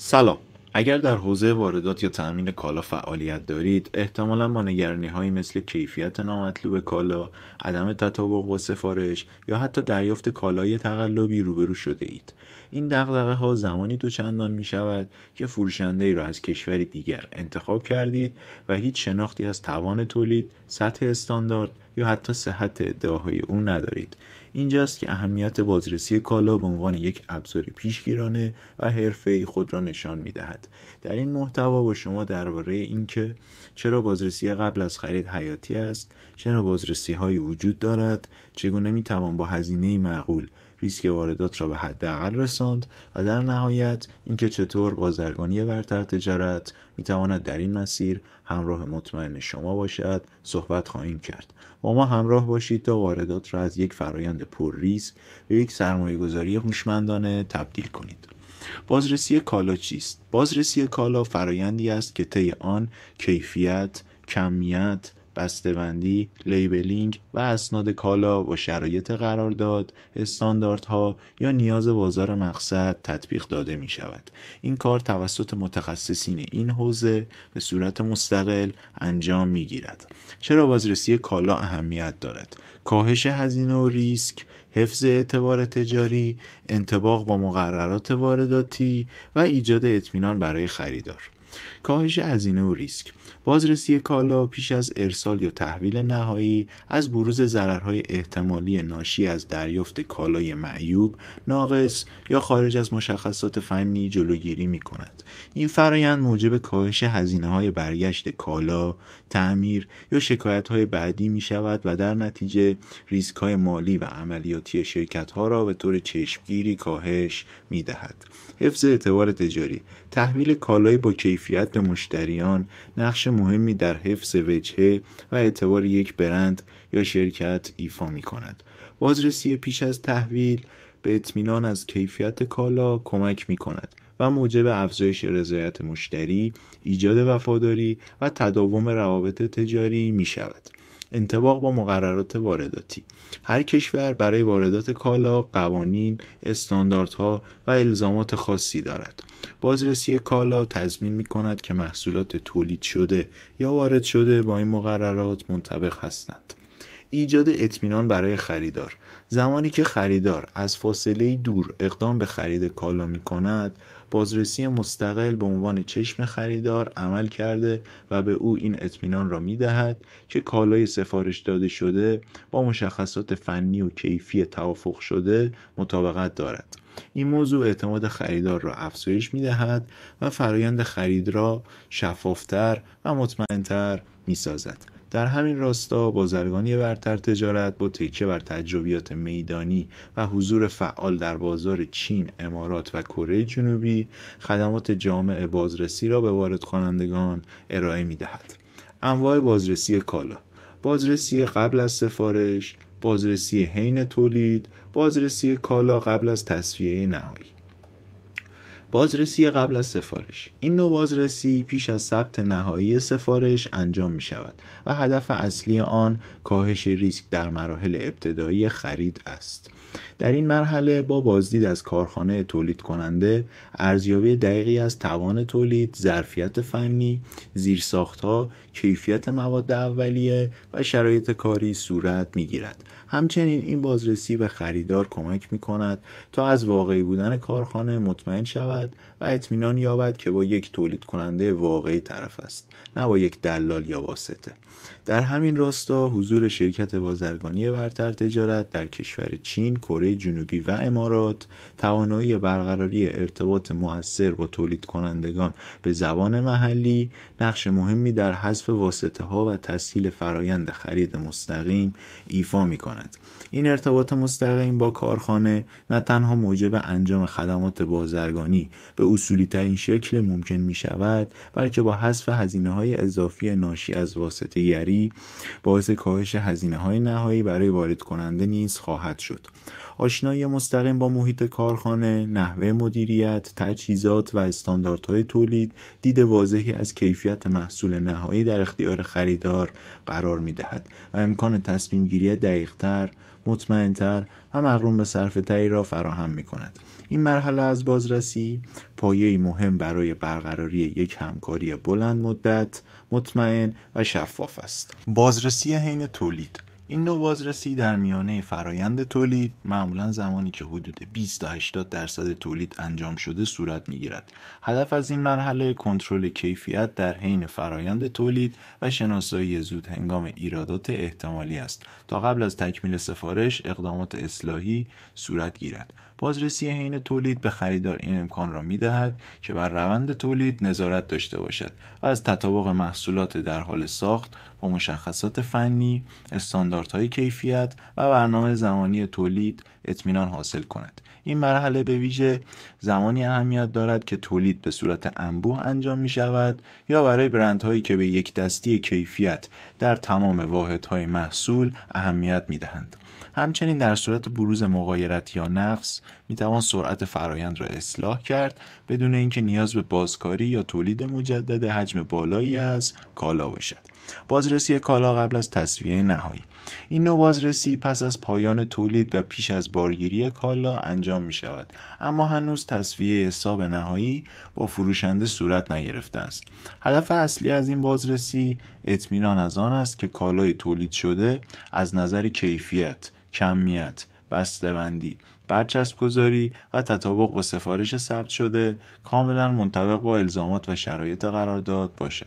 سلام. اگر در حوزه واردات یا تأمین کالا فعالیت دارید، احتمالاً با نگرانی‌هایی مثل کیفیت نامطلوب کالا، عدم تطابق با سفارش یا حتی دریافت کالای تقلبی روبرو شده اید. این دغدغه‌ها زمانی دوچندان می‌شود که فروشنده‌ای را از کشوری دیگر انتخاب کردید و هیچ شناختی از توان تولید، سطح استاندارد یا حتی صحت ادعاهای او ندارید. اینجاست که اهمیت بازرسی کالا به عنوان یک ابزار پیشگیرانه و حرفه‌ای خود را نشان می‌دهد. در این محتوا با شما درباره اینکه چرا بازرسی قبل از خرید حیاتی است، چرا بازرسی‌هایی وجود دارد، چگونه می‌توان با هزینه‌ای معقول ریسک واردات را به حداقل رساند و در نهایت اینکه چطور بازرگانی برتر تجارت می‌تواند در این مسیر همراه مطمئن شما باشد صحبت خواهیم کرد. با ما همراه باشید تا واردات را از یک فرایند پر ریسک به یک سرمایه‌گذاری هوشمندانه تبدیل کنید. بازرسی کالا چیست؟ بازرسی کالا فرایندی است که طی آن کیفیت، کمیت، بسته‌بندی، لیبلینگ و اسناد کالا با شرایط قرارداد، استانداردها یا نیاز بازار مقصد تطبیق داده می شود. این کار توسط متخصصین این حوزه به صورت مستقل انجام می گیرد. چرا بازرسی کالا اهمیت دارد؟ کاهش هزینه و ریسک، حفظ اعتبار تجاری، انطباق با مقررات وارداتی و ایجاد اطمینان برای خریدار. کاهش هزینه و ریسک. بازرسی کالا پیش از ارسال یا تحویل نهایی از بروز ضررهای احتمالی ناشی از دریافت کالای معیوب، ناقص یا خارج از مشخصات فنی جلوگیری می کند. این فرایند موجب کاهش هزینه‌های برگشت کالا، تعمیر یا شکایت‌های بعدی می شود و در نتیجه ریسک‌های مالی و عملیاتی شرکت‌ها را به طور چشمگیری کاهش می دهد. حفظ اعتبار تجاری. تحویل کالای با کیفیت به مشتریان نقش مهمی در حفظ وجهه و اعتبار یک برند یا شرکت ایفا می کند. بازرسی پیش از تحویل به اطمینان از کیفیت کالا کمک می کند و موجب افزایش رضایت مشتری، ایجاد وفاداری و تداوم روابط تجاری می شود. انطباق با مقررات وارداتی. هر کشور برای واردات کالا قوانین، استانداردها و الزامات خاصی دارد. بازرسی کالا تضمین می‌کند که محصولات تولید شده یا وارد شده با این مقررات منطبق هستند. ایجاد اطمینان برای خریدار. زمانی که خریدار از فاصله دور اقدام به خرید کالا می‌کند، بازرسی مستقل به عنوان چشم خریدار عمل کرده و به او این اطمینان را می‌دهد که کالای سفارش داده شده با مشخصات فنی و کیفی توافق شده مطابقت دارد. این موضوع اعتماد خریدار را افزایش می‌دهد و فرایند خرید را شفاف‌تر و مطمئن‌تر می‌سازد. در همین راستا بازرگانی برتر تجارت با تکیه بر تجربیات میدانی و حضور فعال در بازار چین، امارات و کره جنوبی خدمات جامع بازرسی را به وارد کنندگان ارائه می‌دهد. انواع بازرسی کالا: بازرسی قبل از سفارش، بازرسی حین تولید، بازرسی کالا قبل از تصفیه نهایی. بازرسی قبل از سفارش. این نوع بازرسی پیش از ثبت نهایی سفارش انجام می شود و هدف اصلی آن کاهش ریسک در مراحل ابتدایی خرید است. در این مرحله با بازدید از کارخانه تولید کننده، ارزیابی دقیقی از توان تولید، ظرفیت فنی، زیرساختها، کیفیت مواد اولیه و شرایط کاری صورت می گیرد. همچنین این بازرسی به خریدار کمک می کند تا از واقعی بودن کارخانه مطمئن شود و اطمینان یابد که با یک تولید کننده واقعی طرف است، نه با یک دلال یا واسطه. در همین راستا حضور شرکت بازرگانی برتر تجارت در کشور چین، کره جنوبی و امارات، توانایی برقراری ارتباط مؤثر با تولید کنندگان به زبان محلی، نقش مهمی در حذف واسطه‌ها و تسهیل فرایند خرید مستقیم ایفا می‌کند. این ارتباط مستقیم با کارخانه نه تنها موجب انجام خدمات بازرگانی به اصولی ترین شکل ممکن می شود، بلکه با حذف هزینه‌های اضافی ناشی از واسطه‌گری باعث کاهش هزینه‌های نهایی برای وارد کننده نیز خواهد شد. آشنایی مستقیم با محیط کارخانه، نحوه مدیریت، تجهیزات و استانداردهای تولید، دید واضحی از کیفیت محصول نهایی در اختیار خریدار قرار می‌دهد و امکان تصمیم گیری دقیق‌تر مطمئن‌تر و مقرون به صرفه‌تری را فراهم می‌کند. این مرحله از بازرسی پایه‌ای مهم برای برقراری یک همکاری بلند مدت، مطمئن و شفاف است. بازرسی حین تولید. این نوع بازرسی در میانه فرایند تولید، معمولا زمانی که حدود 20 تا 80% تولید انجام شده صورت می‌گیرد. هدف از این مرحله کنترل کیفیت در حین فرایند تولید و شناسایی زود هنگام ایرادات احتمالی است تا قبل از تکمیل سفارش اقدامات اصلاحی صورت گیرد. بازرسی حین تولید به خریدار این امکان را می‌دهد که بر روند تولید نظارت داشته باشد و از تطابق محصولات در حال ساخت با مشخصات فنی، استانداردهای کیفیت و برنامه زمانی تولید اطمینان حاصل کند. این مرحله به ویژه زمانی اهمیت دارد که تولید به صورت انبوه انجام می شود یا برای برندهایی که به یک دستی کیفیت در تمام واحدهای محصول اهمیت می دهند. همچنین در صورت بروز مغایرت یا نقص می توان سرعت فرایند را اصلاح کرد بدون اینکه نیاز به بازکاری یا تولید مجدد حجم بالایی از کالا باشد. بازرسی کالا قبل از تصفیه نهایی. این نوع بازرسی پس از پایان تولید و پیش از بارگیری کالا انجام می شود، اما هنوز تصفیه حساب نهایی با فروشنده صورت نگرفته است. هدف اصلی از این بازرسی اطمینان از آن است که کالای تولید شده از نظر کیفیت، کمیت، بسته‌بندی، برچسب گذاری و تطابق با سفارش ثبت شده کاملا منطبق با الزامات و شرایط قرارداد باشد.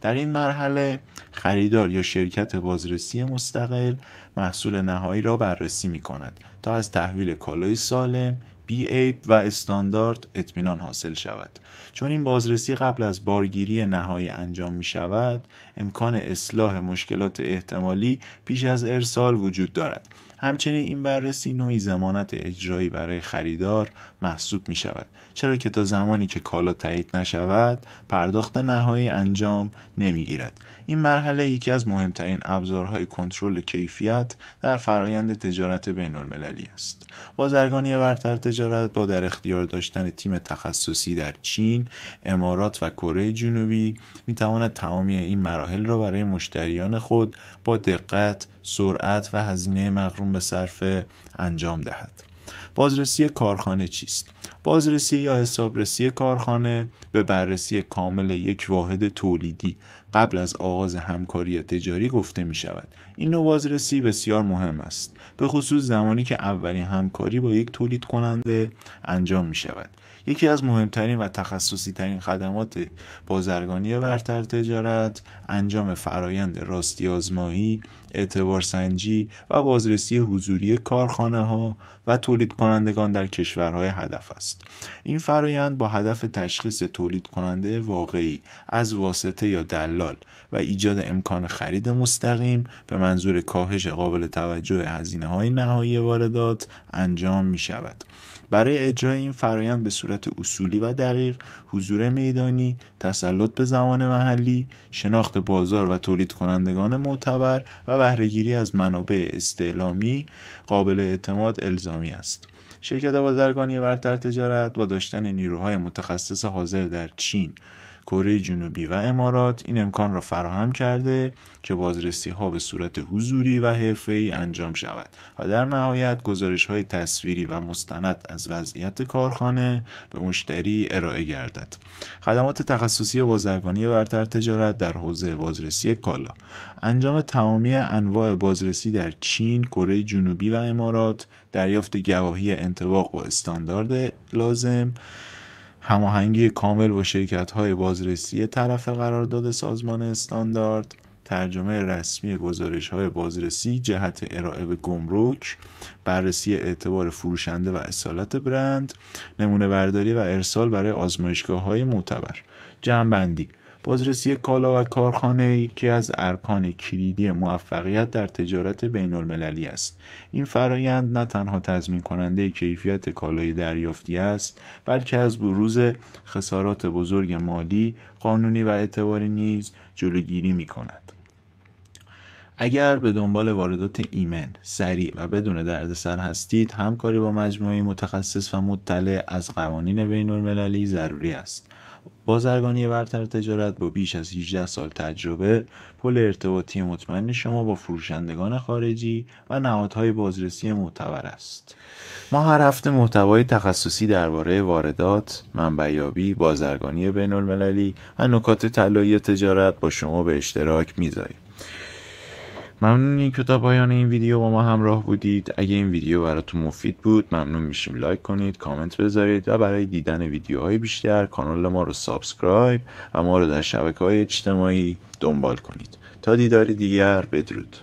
در این مرحله خریدار یا شرکت بازرسی مستقل محصول نهایی را بررسی می کند تا از تحویل کالای سالم، بی عیب و استاندارد اطمینان حاصل شود. چون این بازرسی قبل از بارگیری نهایی انجام می شود، امکان اصلاح مشکلات احتمالی پیش از ارسال وجود دارد. همچنین این بررسی نوعی ضمانت اجرایی برای خریدار محسوب می شود، چرا که تا زمانی که کالا تایید نشود پرداخت نهایی انجام نمی گیرد. این مرحله یکی از مهمترین ابزارهای کنترل کیفیت در فرایند تجارت بین المللی است. بازرگانی برتر تجارت با در اختیار داشتن تیم تخصصی در چین، امارات و کره جنوبی می تواند تمامی این مراحل را برای مشتریان خود با دقت، سرعت و هزینه مقرون به صرفه انجام دهد. بازرسی کارخانه چیست؟ بازرسی یا حسابرسی کارخانه به بررسی کامل یک واحد تولیدی قبل از آغاز همکاری تجاری گفته می شود. این نوع بازرسی بسیار مهم است، به خصوص زمانی که اولین همکاری با یک تولید کننده انجام می شود. یکی از مهمترین و تخصصی ترین خدمات بازرگانی برتر تجارت انجام فرایند راستی آزمایی، اعتبار سنجی و بازرسی حضوری کارخانه ها و تولید کنندگان در کشورهای هدف است. این فرایند با هدف تشخیص تولید کننده واقعی از واسطه یا دلال و ایجاد امکان خرید مستقیم به منظور کاهش قابل توجه هزینه‌های نهایی واردات انجام می شود. برای اجرای این فرایند به صورت اصولی و دقیق، حضور میدانی، تسلط به زمان محلی، شناخت بازار و تولید کنندگان معتبر و بهره‌گیری از منابع استعلامی قابل اعتماد الزامی است. شرکت بازرگانی برتر تجارت با داشتن نیروهای متخصص حاضر در چین، کره جنوبی و امارات این امکان را فراهم کرده که بازرسی ها به صورت حضوری و حرفه‌ای انجام شود و در نهایت گزارش های تصویری و مستند از وضعیت کارخانه به مشتری ارائه گردد. خدمات تخصصی بازرگانی برتر تجارت در حوزه بازرسی کالا: انجام تمامی انواع بازرسی در چین، کره جنوبی و امارات، دریافت گواهی انطباق با استاندارد لازم، هماهنگی کامل با شرکت‌های بازرسی طرف قرارداد سازمان استاندارد، ترجمه رسمی گزارش‌های بازرسی جهت ارائه به گمرک، بررسی اعتبار فروشنده و اصالت برند، نمونه برداری و ارسال برای آزمایشگاه‌های معتبر. جمع‌بندی: بازرسی کالا و کارخانه یکی از ارکان کلیدی موفقیت در تجارت بین المللی است. این فرایند نه تنها تضمین کننده کیفیت کالای دریافتی است، بلکه از بروز خسارات بزرگ مالی، قانونی و اعتباری نیز جلوگیری می کند. اگر به دنبال واردات ایمن، سریع و بدون دردسر هستید، همکاری با مجموعه متخصص و مطلع از قوانین بین المللی ضروری است. بازرگانی برتر تجارت با بیش از 18 سال تجربه، پل ارتباطی مطمئن شما با فروشندگان خارجی و نهادهای بازرسی معتبر است. ما هر هفته محتوای تخصصی درباره واردات، منبع‌یابی، بازرگانی بین‌المللی و نکات طلایی تجارت با شما به اشتراک می‌ذاریم. ممنون که تا پایان این ویدیو با ما همراه بودید. اگه این ویدیو براتون مفید بود ممنون میشیم لایک کنید، کامنت بذارید و برای دیدن ویدیوهای بیشتر کانال ما رو سابسکرایب و ما رو در شبکه‌های اجتماعی دنبال کنید. تا دیدار دیگر، بدرود.